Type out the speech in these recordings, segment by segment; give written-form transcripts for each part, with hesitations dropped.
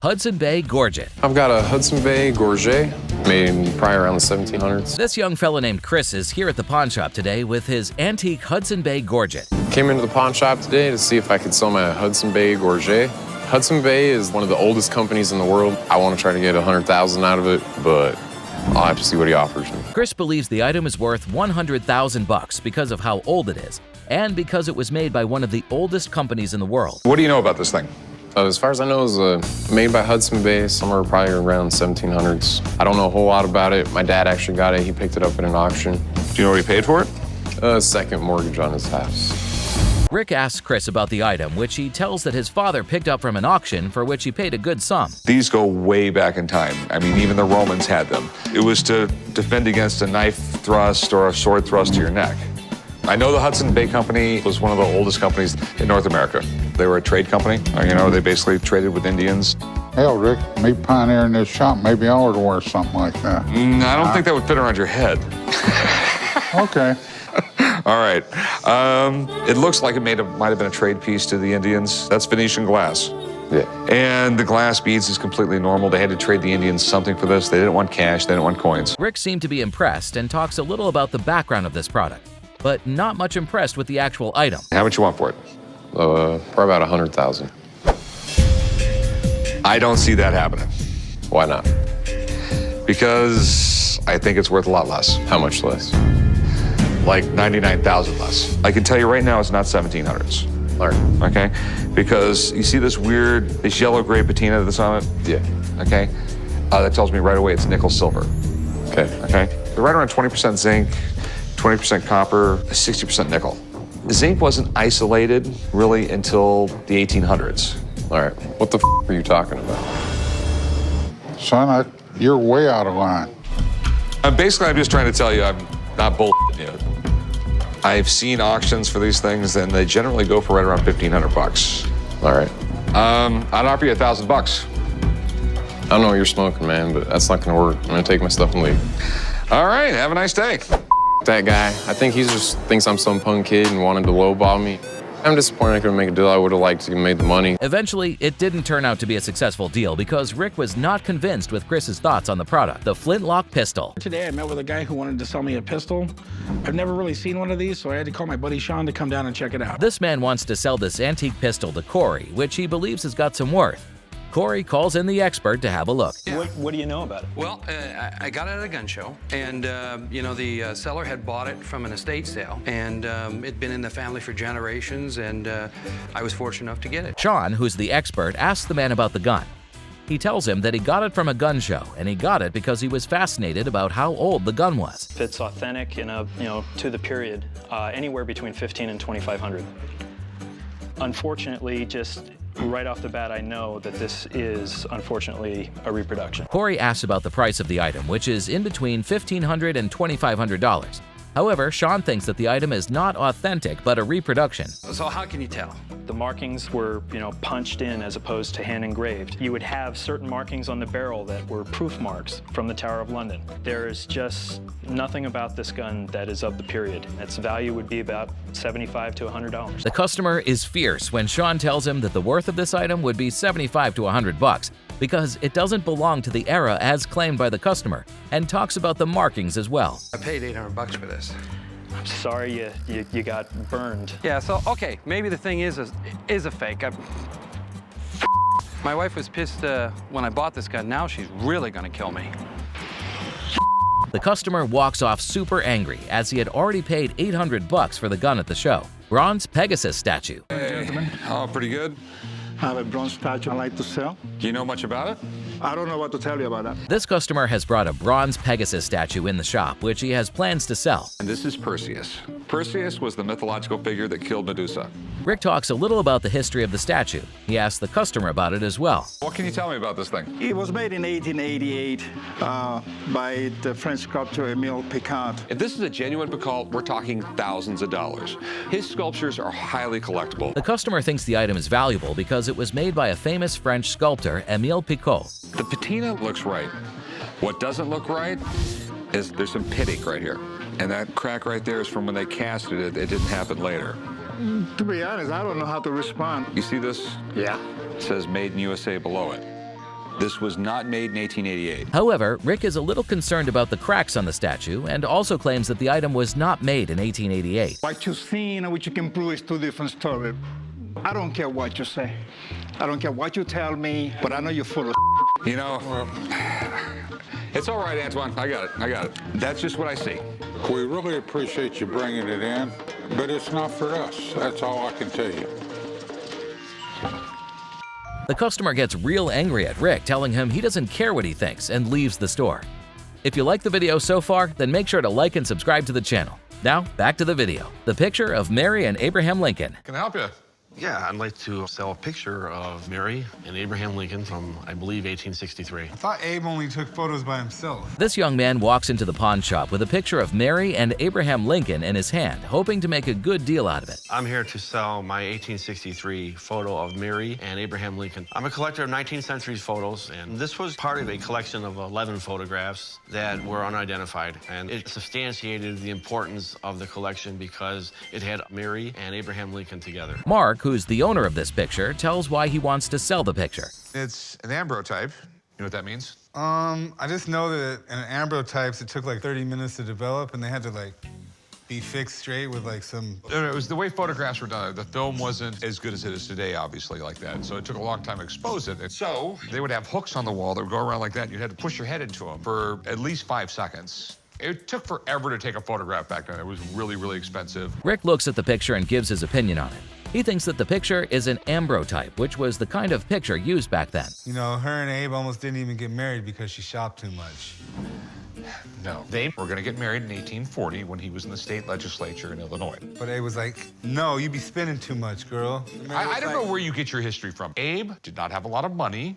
Hudson Bay gorget. I've got a Hudson Bay gorget made probably around the 1700s. This young fella named Chris is here at the pawn shop today with his antique Hudson Bay gorget. Came into the pawn shop today to see if I could sell my Hudson Bay gorget. Hudson Bay is one of the oldest companies in the world. I want to try to get $100,000 out of it, but I'll have to see what he offers me. Chris believes the item is worth $100,000 because of how old it is, and because it was made by one of the oldest companies in the world. What do you know about this thing? As far as I know, it was made by Hudson Bay, somewhere probably around 1700s. I don't know a whole lot about it. My dad actually got it. He picked it up at an auction. Do you know what he paid for it? Second mortgage on his house. Rick asks Chris about the item, which he tells that his father picked up from an auction for which he paid a good sum. These go way back in time. I mean, even the Romans had them. It was to defend against a knife thrust or a sword thrust to your neck. I know the Hudson Bay Company was one of the oldest companies in North America. They were a trade company. They basically traded with Indians. Hell, Rick, me pioneering this shop, maybe I ought to wear something like that. I don't think that would fit around your head. Okay. All right. It looks like it might have been a trade piece to the Indians. That's Venetian glass. Yeah. And the glass beads is completely normal. They had to trade the Indians something for this. They didn't want cash. They didn't want coins. Rick seemed to be impressed and talks a little about the background of this product, but not much impressed with the actual item. How much you want for it? Probably about $100,000. I don't see that happening. Why not? Because I think it's worth a lot less. How much less? Like 99,000 less. I can tell you right now it's not 1700s. All right. Okay? Because you see this yellow-gray patina that's on it? Yeah. Okay? That tells me right away it's nickel silver. Okay. Okay? They're right around 20% zinc, 20% copper, 60% nickel. Zinc wasn't isolated really until the 1800s. All right. What the f are you talking about? Son, you're way out of line. I'm just trying to tell you I'm not bullshitting you. I've seen auctions for these things, and they generally go for right around $1,500. All right. I'd offer you $1,000. I don't know what you're smoking, man, but that's not gonna work. I'm gonna take my stuff and leave. All right, have a nice day. That guy, I think he just thinks I'm some punk kid and wanted to lowball me. I'm disappointed I couldn't make a deal. I would have liked to have made the money. Eventually, it didn't turn out to be a successful deal because Rick was not convinced with Chris's thoughts on the product, the flintlock pistol. Today I met with a guy who wanted to sell me a pistol. I've never really seen one of these, so I had to call my buddy Sean to come down and check it out. This man wants to sell this antique pistol to Corey, which he believes has got some worth. Corey calls in the expert to have a look. Yeah. What do you know about it? Well, I got it at a gun show, and the seller had bought it from an estate sale, and it'd been in the family for generations, and I was fortunate enough to get it. Sean, who's the expert, asks the man about the gun. He tells him that he got it from a gun show, and he got it because he was fascinated about how old the gun was. If it's authentic, to the period, anywhere between 15 and 2,500. Unfortunately, just right off the bat, I know that this is, unfortunately, a reproduction. Corey asks about the price of the item, which is in between $1,500 and $2,500. However, Sean thinks that the item is not authentic, but a reproduction. So how can you tell? The markings were, punched in as opposed to hand engraved. You would have certain markings on the barrel that were proof marks from the Tower of London. There is just nothing about this gun that is of the period. Its value would be about $75 to $100. The customer is fierce when Sean tells him that the worth of this item would be $75 to $100 because it doesn't belong to the era as claimed by the customer, and talks about the markings as well. I paid $800 for this. I'm sorry you got burned. Yeah, so, okay, maybe the thing is a fake. My wife was pissed when I bought this gun. Now she's really gonna kill me. The customer walks off super angry as he had already paid $800 for the gun at the show. Bronze Pegasus statue. Hey, pretty good. I have a bronze statue I'd like to sell. Do you know much about it? I don't know what to tell you about that. This customer has brought a bronze Pegasus statue in the shop, which he has plans to sell. And this is Perseus. Perseus was the mythological figure that killed Medusa. Rick talks a little about the history of the statue. He asks the customer about it as well. What can you tell me about this thing? It was made in 1888 by the French sculptor Emile Picard. If this is a genuine Picard, we're talking thousands of dollars. His sculptures are highly collectible. The customer thinks the item is valuable because it was made by a famous French sculptor, Emile Picard. The patina looks right. What doesn't look right is there's some pit ink right here. And that crack right there is from when they casted it. It didn't happen later. To be honest, I don't know how to respond. You see this? Yeah. It says Made in USA below it. This was not made in 1888. However, Rick is a little concerned about the cracks on the statue and also claims that the item was not made in 1888. What you've seen and what you can prove is two different stories. I don't care what you say. I don't care what you tell me, but I know you're full of You know, it's all right, Antoine. I got it. That's just what I see. We really appreciate you bringing it in, but it's not for us. That's all I can tell you. The customer gets real angry at Rick, telling him he doesn't care what he thinks and leaves the store. If you like the video so far, then make sure to like and subscribe to the channel. Now, back to the video. The picture of Mary and Abraham Lincoln. Can I help you? Yeah, I'd like to sell a picture of Mary and Abraham Lincoln from, I believe, 1863. I thought Abe only took photos by himself. This young man walks into the pawn shop with a picture of Mary and Abraham Lincoln in his hand, hoping to make a good deal out of it. I'm here to sell my 1863 photo of Mary and Abraham Lincoln. I'm a collector of 19th century photos, and this was part of a collection of 11 photographs that were unidentified. And it substantiated the importance of the collection because it had Mary and Abraham Lincoln together. Mark, who's the owner of this picture, tells why he wants to sell the picture. It's an ambrotype. You know what that means? I just know that in ambrotypes, it took like 30 minutes to develop, and they had to like be fixed straight with like some... It was the way photographs were done. The film wasn't as good as it is today, obviously, like that. So it took a long time to expose it. And so they would have hooks on the wall that would go around like that, and you had to push your head into them for at least 5 seconds. It took forever to take a photograph back then. It was really, really expensive. Rick looks at the picture and gives his opinion on it. He thinks that the picture is an ambrotype, which was the kind of picture used back then. You know, her and Abe almost didn't even get married because she shopped too much. No, they were going to get married in 1840 when he was in the state legislature in Illinois. But Abe was like, no, you be spending too much, girl. I don't know where you get your history from. Abe did not have a lot of money,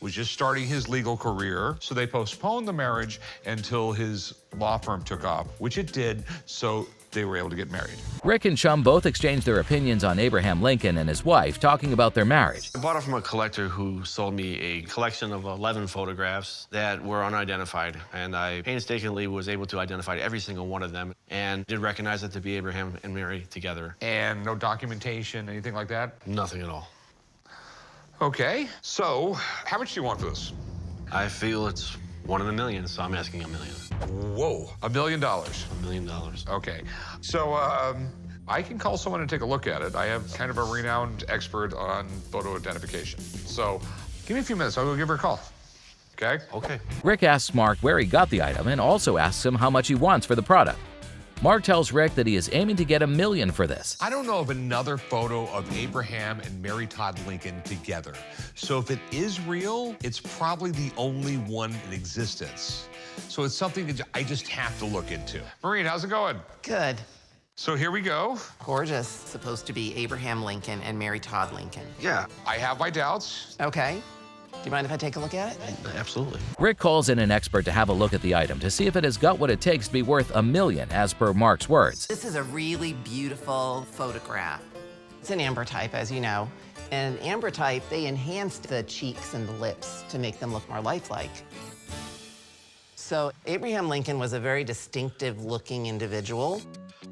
was just starting his legal career, so they postponed the marriage until his law firm took off, which it did, so they were able to get married. Rick and Chum both exchanged their opinions on Abraham Lincoln and his wife, talking about their marriage. I bought it from a collector who sold me a collection of 11 photographs that were unidentified, and I painstakingly was able to identify every single one of them and did recognize it to be Abraham and Mary together. And no documentation, anything like that? Nothing at all. Okay, so how much do you want for this? I feel it's one in a million, so I'm asking $1 million. Whoa, $1 million. $1 million. Okay, so I can call someone and take a look at it. I have kind of a renowned expert on photo identification. So give me a few minutes, I'll go give her a call. Okay? Okay. Rick asks Mark where he got the item and also asks him how much he wants for the product. Mark tells Rick that he is aiming to get $1 million for this. I don't know of another photo of Abraham and Mary Todd Lincoln together. So if it is real, it's probably the only one in existence. So it's something that I just have to look into. Maureen, how's it going? Good. So here we go. Gorgeous. Supposed to be Abraham Lincoln and Mary Todd Lincoln. Yeah. I have my doubts. Okay. Do you mind if I take a look at it? Absolutely. Rick calls in an expert to have a look at the item to see if it has got what it takes to be worth $1 million, as per Mark's words. This is a really beautiful photograph. It's an ambrotype, as you know. And ambrotype, they enhanced the cheeks and the lips to make them look more lifelike. So Abraham Lincoln was a very distinctive looking individual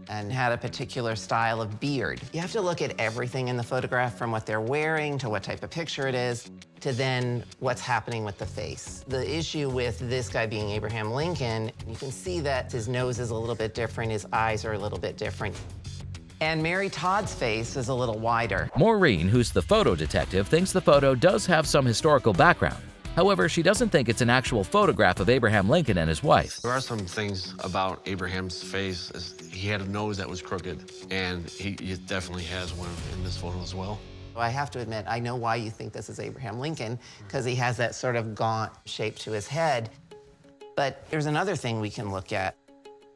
and had a particular style of beard. You have to look at everything in the photograph, from what they're wearing to what type of picture it is, to then what's happening with the face. The issue with this guy being Abraham Lincoln, you can see that his nose is a little bit different, his eyes are a little bit different. And Mary Todd's face is a little wider. Maureen, who's the photo detective, thinks the photo does have some historical background. However, she doesn't think it's an actual photograph of Abraham Lincoln and his wife. There are some things about Abraham's face. He had a nose that was crooked, and he definitely has one in this photo as well. I have to admit, I know why you think this is Abraham Lincoln, because he has that sort of gaunt shape to his head. But there's another thing we can look at,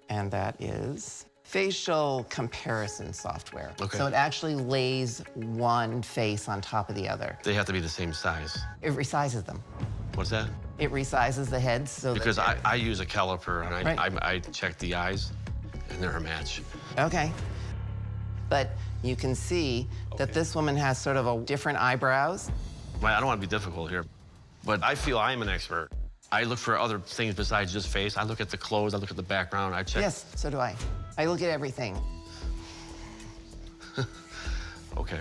and that is facial comparison software. Okay. So it actually lays one face on top of the other. They have to be the same size. It resizes them. What's that? It resizes the heads so because that I use a caliper, and Right. I check the eyes, and they're a match. Okay. But you can see that this woman has sort of a different eyebrows. I don't want to be difficult here, but I feel I'm an expert. I look for other things besides just face. I look at the clothes, I look at the background, I check. Yes, so do I. I look at everything. Okay.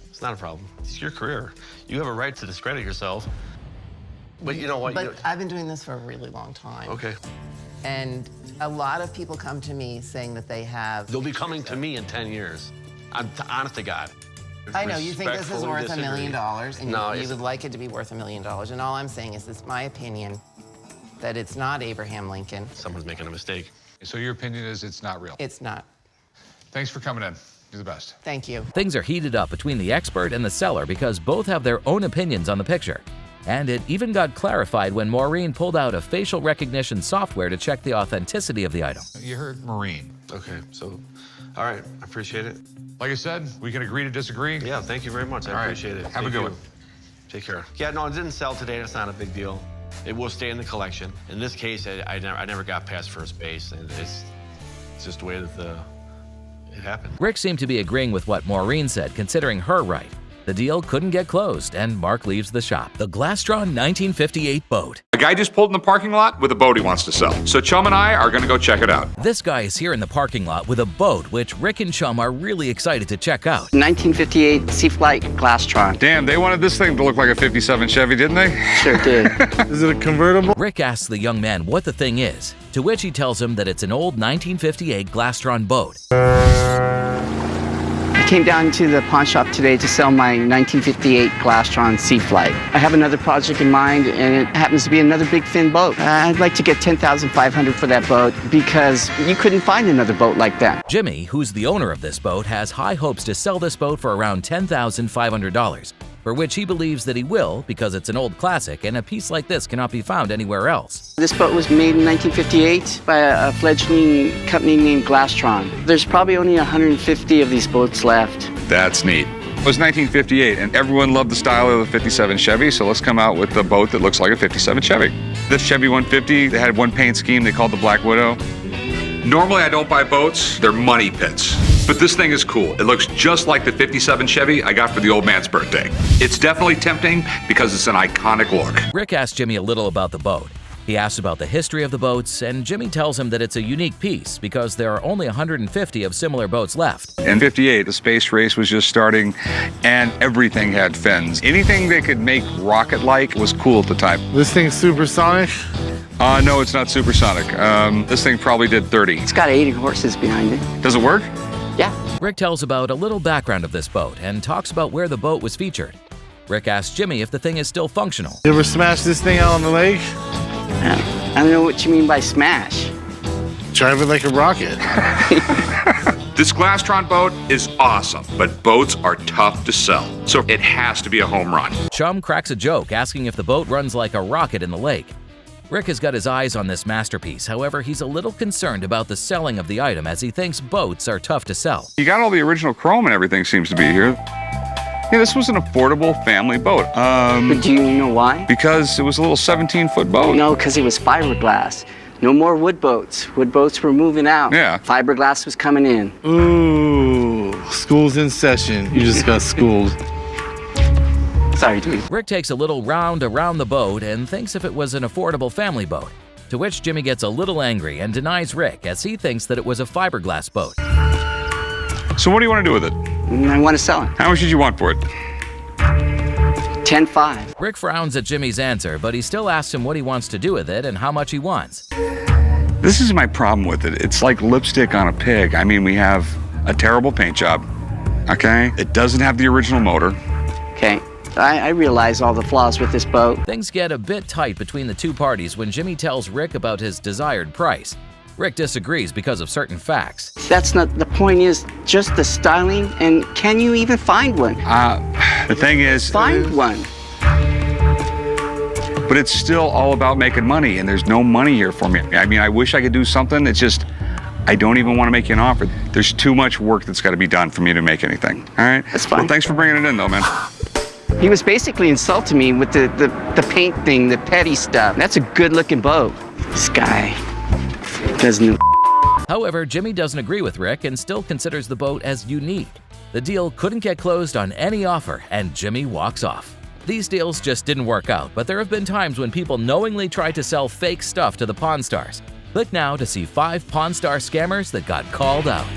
It's not a problem. It's your career. You have a right to discredit yourself. But you know what? But I've been doing this for a really long time. Okay. And a lot of people come to me saying that they have... They'll be coming to me in 10 years. I'm honest to God. I know, you think this is worth $1 million, and No, you would like it to be worth $1 million. And all I'm saying is, it's my opinion that it's not Abraham Lincoln. Someone's making a mistake. So your opinion is it's not real? It's not. Thanks for coming in. You're the best. Thank you. Things are heated up between the expert and the seller because both have their own opinions on the picture. And it even got clarified when Maureen pulled out a facial recognition software to check the authenticity of the item. You heard Maureen. Okay, so, all right, I appreciate it. Like I said, we can agree to disagree. Yeah, thank you very much. I appreciate it. Have a good one. Take care. Yeah, no, it didn't sell today. That's not a big deal. It will stay in the collection. In this case, I never got past first base, and it's just the way that it happened. Rick seemed to be agreeing with what Maureen said, considering her right. The deal couldn't get closed, and Mark leaves the shop. The Glastron 1958 boat. A guy just pulled in the parking lot with a boat he wants to sell. So Chum and I are going to go check it out. This guy is here in the parking lot with a boat, which Rick and Chum are really excited to check out. 1958 Sea Flight Glastron. Damn, they wanted this thing to look like a 57 Chevy, didn't they? Sure did. Is it a convertible? Rick asks the young man what the thing is, to which he tells him that it's an old 1958 Glastron boat. I came down to the pawn shop today to sell my 1958 Glastron Sea Flight. I have another project in mind, and it happens to be another big fin boat. I'd like to get $10,500 for that boat because you couldn't find another boat like that. Jimmy, who's the owner of this boat, has high hopes to sell this boat for around $10,500, for which he believes that he will because it's an old classic and a piece like this cannot be found anywhere else. This boat was made in 1958 by a fledgling company named Glastron. There's probably only 150 of these boats left. That's neat. It was 1958, and everyone loved the style of the 57 Chevy, so let's come out with a boat that looks like a 57 Chevy. This Chevy 150, they had one paint scheme they called the Black Widow. Normally I don't buy boats, they're money pits. But this thing is cool. It looks just like the 57 Chevy I got for the old man's birthday. It's definitely tempting because it's an iconic look. Rick asked Jimmy a little about the boat. He asks about the history of the boats, and Jimmy tells him that it's a unique piece because there are only 150 of similar boats left. In 58, the space race was just starting, and everything had fins. Anything they could make rocket-like was cool at the time. This thing's supersonic? No, it's not supersonic. This thing probably did 30. It's got 80 horses behind it. Does it work? Yeah. Rick tells about a little background of this boat and talks about where the boat was featured. Rick asks Jimmy if the thing is still functional. You ever smash this thing out on the lake? I don't know what you mean by smash. Drive it like a rocket. This Glastron boat is awesome, but boats are tough to sell, so it has to be a home run. Chum cracks a joke asking if the boat runs like a rocket in the lake. Rick has got his eyes on this masterpiece, however, he's a little concerned about the selling of the item as he thinks boats are tough to sell. You got all the original chrome and everything seems to be here. Yeah, this was an affordable family boat. But do you know why? Because it was a little 17-foot boat. No, because it was fiberglass. No more wood boats. Wood boats were moving out. Yeah. Fiberglass was coming in. Ooh, school's in session. You just got schooled. Sorry, dude. Rick takes a little round around the boat and thinks if it was an affordable family boat, to which Jimmy gets a little angry and denies Rick as he thinks that it was a fiberglass boat. So what do you want to do with it? I want to sell it. How much did you want for it? $10,500. Rick frowns at Jimmy's answer, but he still asks him what he wants to do with it and how much he wants. This is my problem with it. It's like lipstick on a pig. I mean, we have a terrible paint job, okay? It doesn't have the original motor. Okay. I realize all the flaws with this boat. Things get a bit tight between the two parties when Jimmy tells Rick about his desired price. Rick disagrees because of certain facts. That's not the point, is just the styling, and can you even find one? The thing is... Find one. But it's still all about making money, and there's no money here for me. I mean, I wish I could do something. It's just, I don't even want to make you an offer. There's too much work that's got to be done for me to make anything, all right? That's fine. Well, thanks for bringing it in, though, man. He was basically insulting me with the paint thing, the petty stuff. That's a good-looking boat. This guy doesn't... However, Jimmy doesn't agree with Rick and still considers the boat as unique. The deal couldn't get closed on any offer, and Jimmy walks off. These deals just didn't work out, but there have been times when people knowingly try to sell fake stuff to the Pawn Stars. Click now to see 5 Pawn Star scammers that got called out.